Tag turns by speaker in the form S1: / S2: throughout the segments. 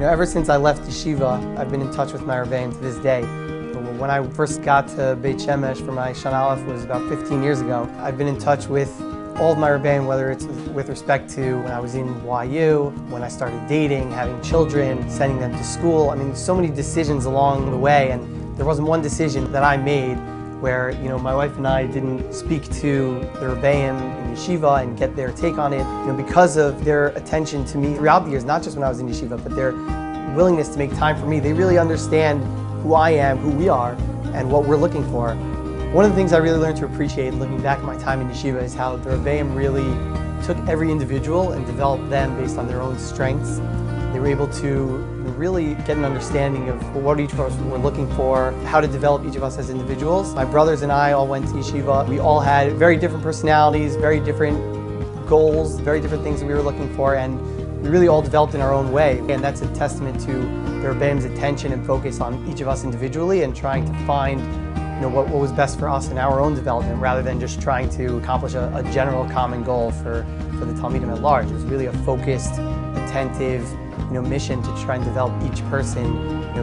S1: Ever since I left yeshiva, I've been in touch with my Rebbeim to this day. When I first got to Beit Shemesh for my Shana Aleph was about 15 years ago. I've been in touch with all of my Rebbeim, whether it's with respect to when I was in YU, when I started dating, having children, sending them to school. I mean, so many decisions along the way, and there wasn't one decision that I made where, my wife and I didn't speak to the Rebbeim in yeshiva and get their take on it. Because of their attention to me throughout the years, not just when I was in yeshiva, but their willingness to make time for me. They really understand who I am, who we are, and what we're looking for. One of the things I really learned to appreciate looking back at my time in yeshiva is how the Rebbeim really took every individual and developed them based on their own strengths. They were able to really get an understanding of what each of us were looking for, how to develop each of us as individuals. My brothers and I all went to yeshiva. We all had very different personalities, very different goals, very different things that we were looking for, and we really all developed in our own way. And that's a testament to the Rebbeim's attention and focus on each of us individually and trying to find what was best for us in our own development rather than just trying to accomplish a general common goal for the Talmidim at large. It was really a focused, attentive mission to try and develop each person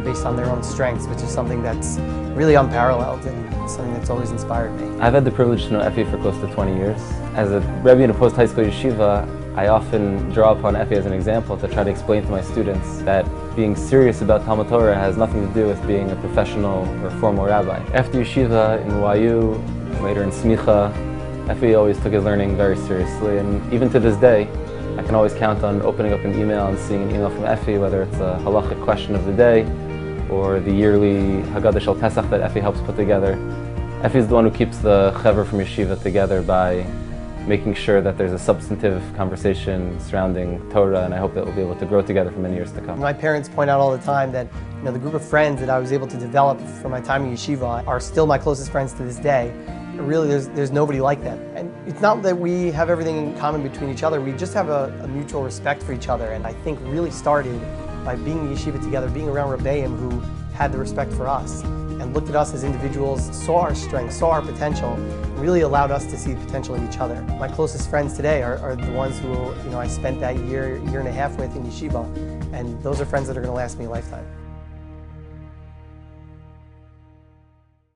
S1: based on their own strengths, which is something that's really unparalleled and something that's always inspired me.
S2: I've had the privilege to know Effie for close to 20 years. As a Rebbe in a post-high school yeshiva, I often draw upon Effie as an example to try to explain to my students that being serious about Talmud Torah has nothing to do with being a professional or formal rabbi. After yeshiva in YU, later in Smicha, Effie always took his learning very seriously, and even to this day, I can always count on opening up an email and seeing an email from Effie, whether it's a halachic question of the day or the yearly Haggadah Shel Pesach that Effie helps put together. Effie's the one who keeps the chaver from yeshiva together by making sure that there's a substantive conversation surrounding Torah, and I hope that we'll be able to grow together for many years to come.
S1: My parents point out all the time that the group of friends that I was able to develop from my time in yeshiva are still my closest friends to this day. Really, there's nobody like them. And it's not that we have everything in common between each other, we just have a mutual respect for each other, and I think really started by being in yeshiva together, being around Rebbeim who had the respect for us and looked at us as individuals, saw our strengths, saw our potential, and really allowed us to see the potential in each other. My closest friends today are the ones who I spent that year and a half with in yeshiva, and those are friends that are going to last me a lifetime.